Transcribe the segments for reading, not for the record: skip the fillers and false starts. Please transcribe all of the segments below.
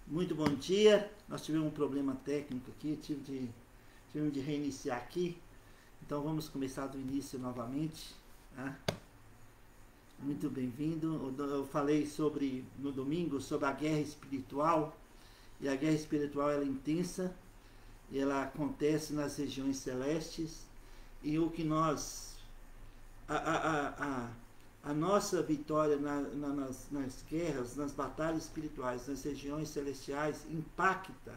Muito bom dia. Nós tivemos um problema técnico aqui, tivemos de reiniciar aqui. Então vamos começar do início novamente. Tá? Muito bem-vindo. Eu falei no domingo sobre a guerra espiritual. E a guerra espiritual ela é intensa. E ela acontece nas regiões celestes. E o que nós... A nossa vitória nas guerras, nas batalhas espirituais, nas regiões celestiais, impacta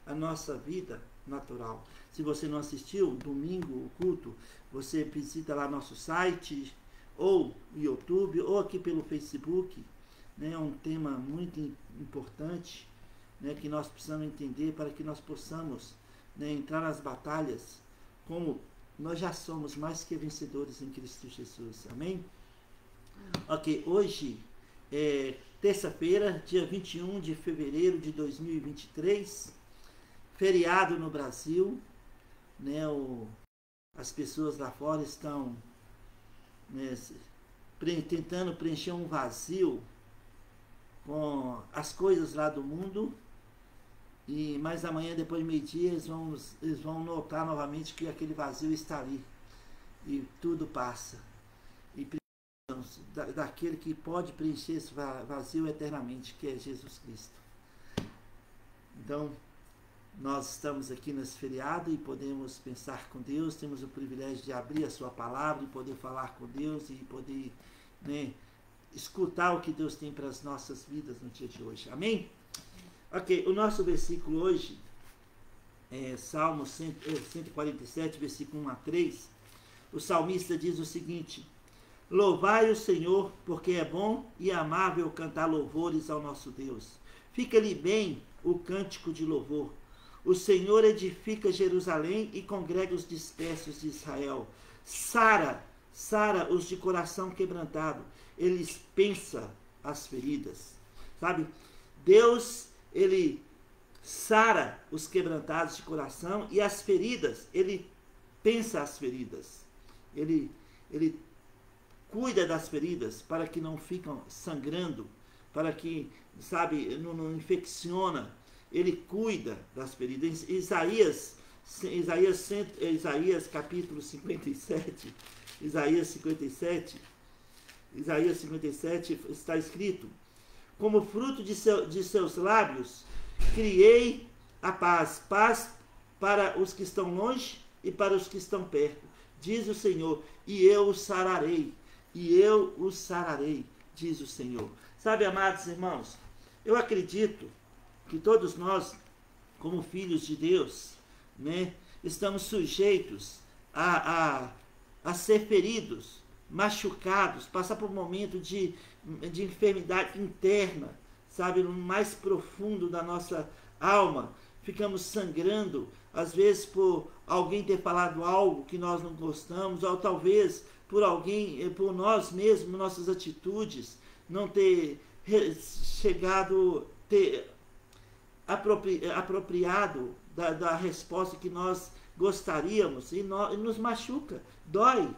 a nossa vida natural. Se você não assistiu, domingo, o culto, você visita lá nosso site, ou YouTube, ou aqui pelo Facebook. Né? É um tema muito importante, né, que nós precisamos entender para que nós possamos, né, entrar nas batalhas como nós já somos mais que vencedores em Cristo Jesus. Amém? Ok, hoje é terça-feira, dia 21 de fevereiro de 2023, feriado no Brasil, né, as pessoas lá fora estão, né, tentando preencher um vazio com as coisas lá do mundo, mas amanhã, depois de meio-dia, eles vão notar novamente que aquele vazio está ali e tudo passa. E daquele que pode preencher esse vazio eternamente, que é Jesus Cristo. Então, nós estamos aqui nesse feriado e podemos pensar com Deus, temos o privilégio de abrir a sua palavra e poder falar com Deus e poder, né, escutar o que Deus tem para as nossas vidas no dia de hoje. Amém? Ok, o nosso versículo hoje é Salmo 147, versículo 1 a 3. O salmista diz o seguinte: louvai o Senhor, porque é bom e amável cantar louvores ao nosso Deus. Fica-lhe bem o cântico de louvor. O Senhor edifica Jerusalém e congrega os dispersos de Israel. Sara os de coração quebrantado. Ele pensa as feridas. Sabe? Deus, ele sara os quebrantados de coração e as feridas, ele pensa as feridas. Ele cuida das feridas para que não fiquem sangrando, para que, sabe, não infecciona. Ele cuida das feridas. Isaías capítulo 57, Isaías 57 está escrito: como fruto de seus lábios criei a paz para os que estão longe e para os que estão perto, diz o Senhor, e eu os sararei, diz o Senhor. Sabe, amados irmãos, eu acredito que todos nós, como filhos de Deus, né, estamos sujeitos a ser feridos, machucados, passar por um momento de enfermidade interna, sabe, no mais profundo da nossa alma. Ficamos sangrando, às vezes por alguém ter falado algo que nós não gostamos, ou talvez por nós mesmos, nossas atitudes, não ter apropriado da resposta que nós gostaríamos, e nos machuca, dói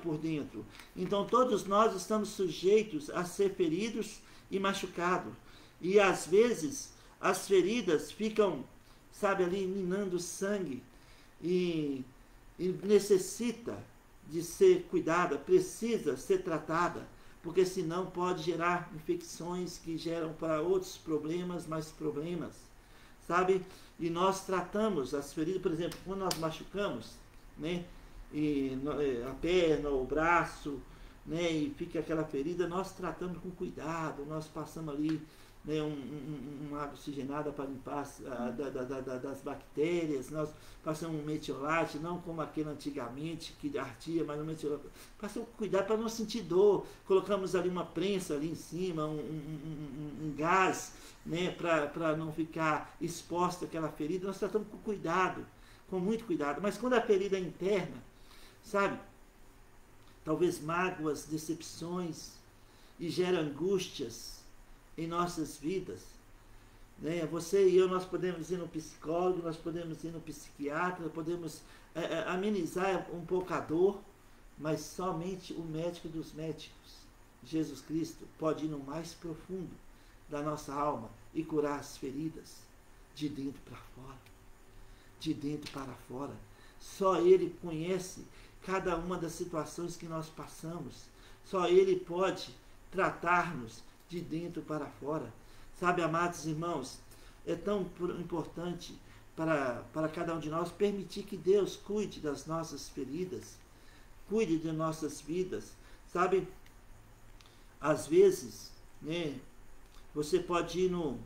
por dentro. Então todos nós estamos sujeitos a ser feridos e machucados. E às vezes as feridas ficam, sabe, ali minando sangue e necessita de ser cuidada, precisa ser tratada, porque senão pode gerar infecções que geram para outros problemas, mais problemas, sabe? E nós tratamos as feridas, por exemplo, quando nós machucamos, né, a perna, o braço, né, e fica aquela ferida, nós tratamos com cuidado, nós passamos ali, né, uma água oxigenada para limpar das bactérias, nós passamos um metiolate, não como aquele antigamente que ardia, mas um metiolate, passamos cuidado para não sentir dor, colocamos ali uma prensa ali em cima, um gás, né, para não ficar exposta àquela ferida. Nós tratamos com cuidado, com muito cuidado. Mas quando a ferida é interna, sabe, talvez mágoas, decepções, e gera angústias em nossas vidas, né? Você e eu, nós podemos ir no psicólogo, nós podemos ir no psiquiatra, podemos amenizar um pouco a dor, mas somente o médico dos médicos, Jesus Cristo, pode ir no mais profundo da nossa alma e curar as feridas de dentro para fora. De dentro para fora. Só Ele conhece cada uma das situações que nós passamos. Só Ele pode tratar-nos de dentro para fora. Sabe, amados irmãos, é tão importante para cada um de nós permitir que Deus cuide das nossas feridas, cuide de nossas vidas. Sabe, às vezes, né, você pode ir no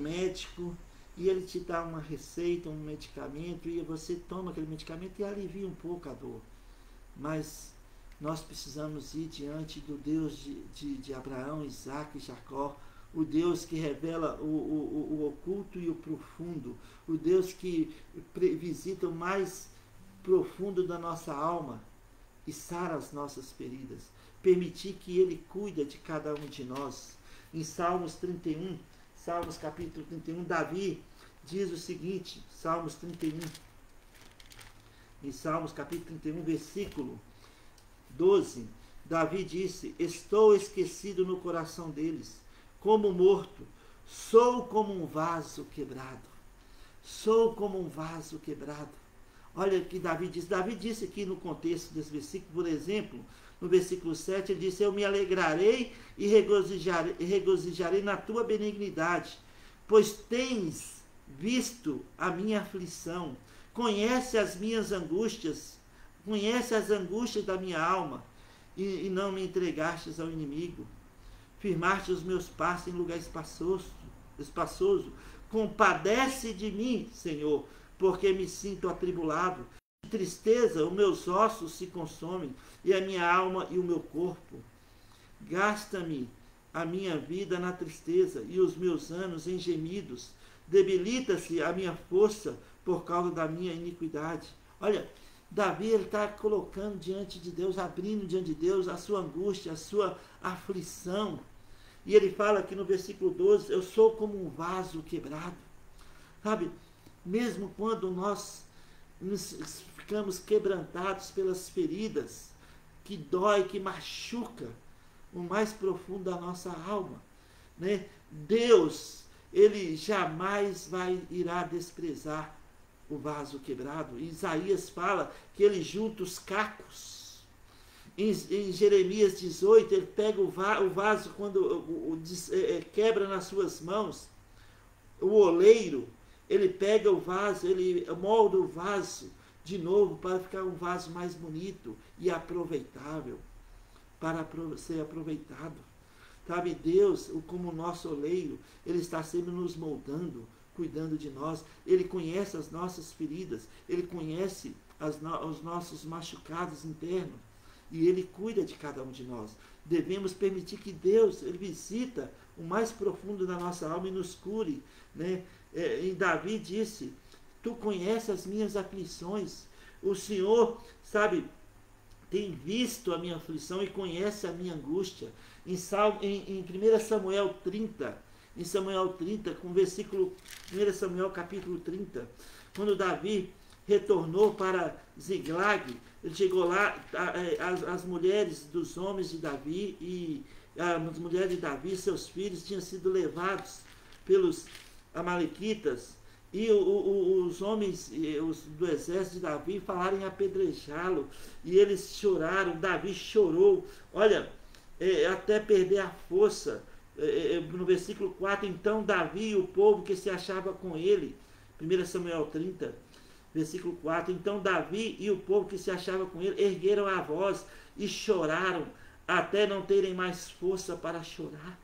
médico e ele te dá uma receita, um medicamento, e você toma aquele medicamento e alivia um pouco a dor. Mas nós precisamos ir diante do Deus de Abraão, Isaac e Jacó, o Deus que revela o oculto e o profundo, o Deus que visita o mais profundo da nossa alma e sara as nossas feridas. Permitir que Ele cuida de cada um de nós. Em Salmos 31, Salmos capítulo 31, Davi diz o seguinte, Salmos 31, em Salmos capítulo 31, versículo 12, Davi disse: estou esquecido no coração deles, como morto, sou como um vaso quebrado. Sou como um vaso quebrado. Olha o que Davi disse aqui no contexto desse versículo, por exemplo, no versículo 7, ele disse: eu me alegrarei e regozijarei na tua benignidade, pois tens visto a minha aflição, conhece as minhas angústias, conhece as angústias da minha alma, e não me entregastes ao inimigo. Firmaste os meus passos em lugar espaçoso. Compadece de mim, Senhor, porque me sinto atribulado. De tristeza, os meus ossos se consomem, e a minha alma e o meu corpo. Gasta-me a minha vida na tristeza, e os meus anos em gemidos. Debilita-se a minha força por causa da minha iniquidade. Olha, Davi está colocando diante de Deus, abrindo diante de Deus a sua angústia, a sua aflição. E ele fala aqui no versículo 12, eu sou como um vaso quebrado. Sabe, mesmo quando nós ficamos quebrantados pelas feridas, que dói, que machuca o mais profundo da nossa alma, né? Deus, Ele jamais irá desprezar o vaso quebrado. Isaías fala que Ele junta os cacos. Em Jeremias 18, ele pega o vaso, quando quebra nas suas mãos, o oleiro, ele pega o vaso, ele molda o vaso de novo para ficar um vaso mais bonito e aproveitável, para ser aproveitado. Sabe, Deus, como nosso oleiro, Ele está sempre nos moldando, cuidando de nós. Ele conhece as nossas feridas, Ele conhece os nossos machucados internos, e Ele cuida de cada um de nós. Devemos permitir que Deus, Ele visita o mais profundo da nossa alma e nos cure, né? E Davi disse, tu conheces as minhas aflições, o Senhor, sabe, tem visto a minha aflição e conhece a minha angústia. Em 1 Samuel 30, em Samuel 30, com versículo 1 Samuel capítulo 30, quando Davi retornou para Ziglag, ele chegou lá, as mulheres dos homens de Davi e as mulheres de Davi e seus filhos tinham sido levados pelos amalequitas, e os homens do exército de Davi falaram em apedrejá-lo, e eles choraram, Davi chorou, olha, até perder a força. No versículo 4, então Davi e o povo que se achava com ele, 1 Samuel 30, versículo 4, então Davi e o povo que se achava com ele ergueram a voz e choraram, até não terem mais força para chorar.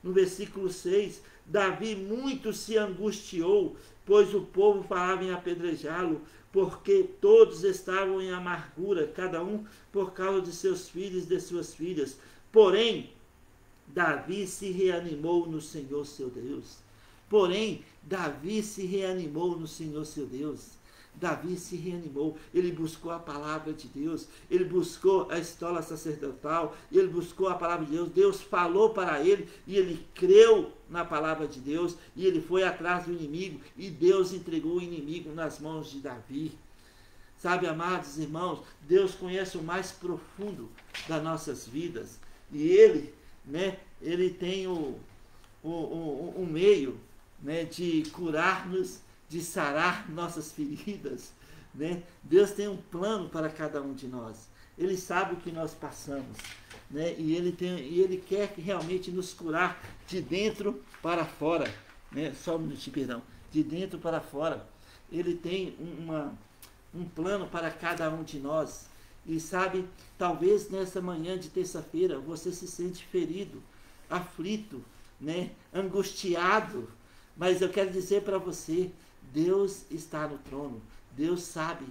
No versículo 6, Davi muito se angustiou, pois o povo falava em apedrejá-lo, porque todos estavam em amargura, cada um por causa de seus filhos e de suas filhas. Porém, Davi se reanimou no Senhor seu Deus. Porém, Davi se reanimou no Senhor seu Deus. Davi se reanimou, ele buscou a palavra de Deus, ele buscou a estola sacerdotal, ele buscou a palavra de Deus, Deus falou para ele e ele creu na palavra de Deus e ele foi atrás do inimigo e Deus entregou o inimigo nas mãos de Davi. Sabe, amados irmãos, Deus conhece o mais profundo das nossas vidas e Ele, né, Ele tem o meio, né, de curar-nos, de sarar nossas feridas, né? Deus tem um plano para cada um de nós. Ele sabe o que nós passamos, né? E ele quer realmente nos curar de dentro para fora, né? Só um minutinho, perdão. De dentro para fora. Ele tem um plano para cada um de nós. E sabe, talvez nessa manhã de terça-feira você se sente ferido, aflito, né? Angustiado. Mas eu quero dizer para você, Deus está no trono. Deus sabe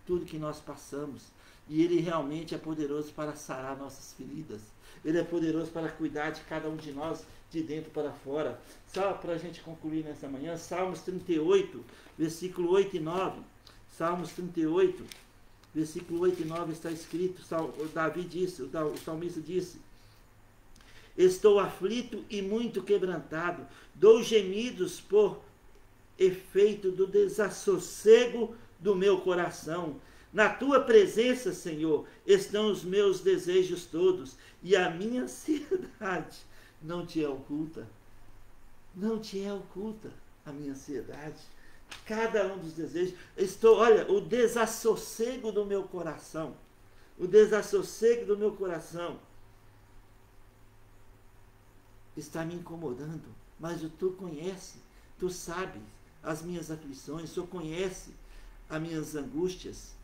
tudo que nós passamos. E Ele realmente é poderoso para sarar nossas feridas. Ele é poderoso para cuidar de cada um de nós, de dentro para fora. Só para a gente concluir nessa manhã, Salmos 38, versículo 8 e 9. Salmos 38, versículo 8 e 9 está escrito, Davi disse, o salmista disse: estou aflito e muito quebrantado, dou gemidos por efeito do desassossego do meu coração. Na tua presença, Senhor, estão os meus desejos todos, e a minha ansiedade não te é oculta. Não te é oculta a minha ansiedade. Cada um dos desejos. Olha, o desassossego do meu coração. O desassossego do meu coração está me incomodando. Mas tu conhece, tu sabes as minhas aflições, tu conhece as minhas angústias.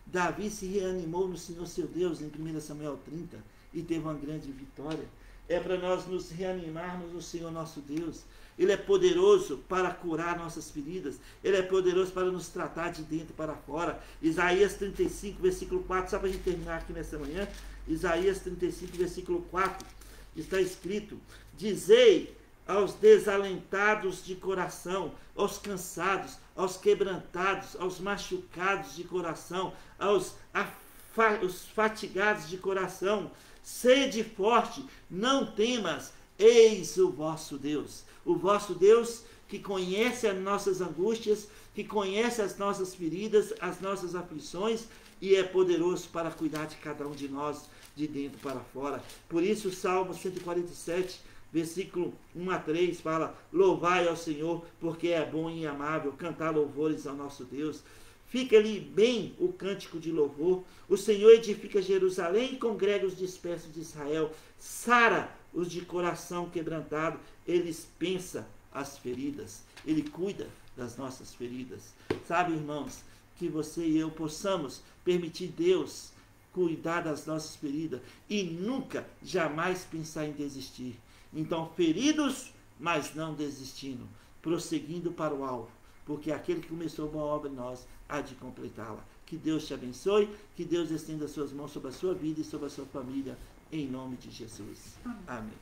Davi se reanimou no Senhor seu Deus em 1 Samuel 30 e teve uma grande vitória. É para nós nos reanimarmos no Senhor nosso Deus. Ele é poderoso para curar nossas feridas. Ele é poderoso para nos tratar de dentro para fora. Isaías 35, versículo 4, só para a gente terminar aqui nessa manhã. Isaías 35, versículo 4, está escrito: dizei aos desalentados de coração, aos cansados, aos quebrantados, aos machucados de coração, aos fatigados de coração, sede forte, não temas, eis o vosso Deus. O vosso Deus que conhece as nossas angústias, que conhece as nossas feridas, as nossas aflições, e é poderoso para cuidar de cada um de nós, de dentro para fora. Por isso o Salmo 147, versículo 1 a 3 fala: louvai ao Senhor, porque é bom e amável, cantar louvores ao nosso Deus. Fica-lhe bem o cântico de louvor. O Senhor edifica Jerusalém e congrega os dispersos de Israel. Sara os de coração quebrantado. Ele pensa as feridas. Ele cuida das nossas feridas. Sabe, irmãos, que você e eu possamos permitir Deus cuidar das nossas feridas e nunca, jamais pensar em desistir. Então, feridos, mas não desistindo, prosseguindo para o alvo, porque aquele que começou a boa obra em nós há de completá-la. Que Deus te abençoe, que Deus estenda as suas mãos sobre a sua vida e sobre a sua família, em nome de Jesus. Amém.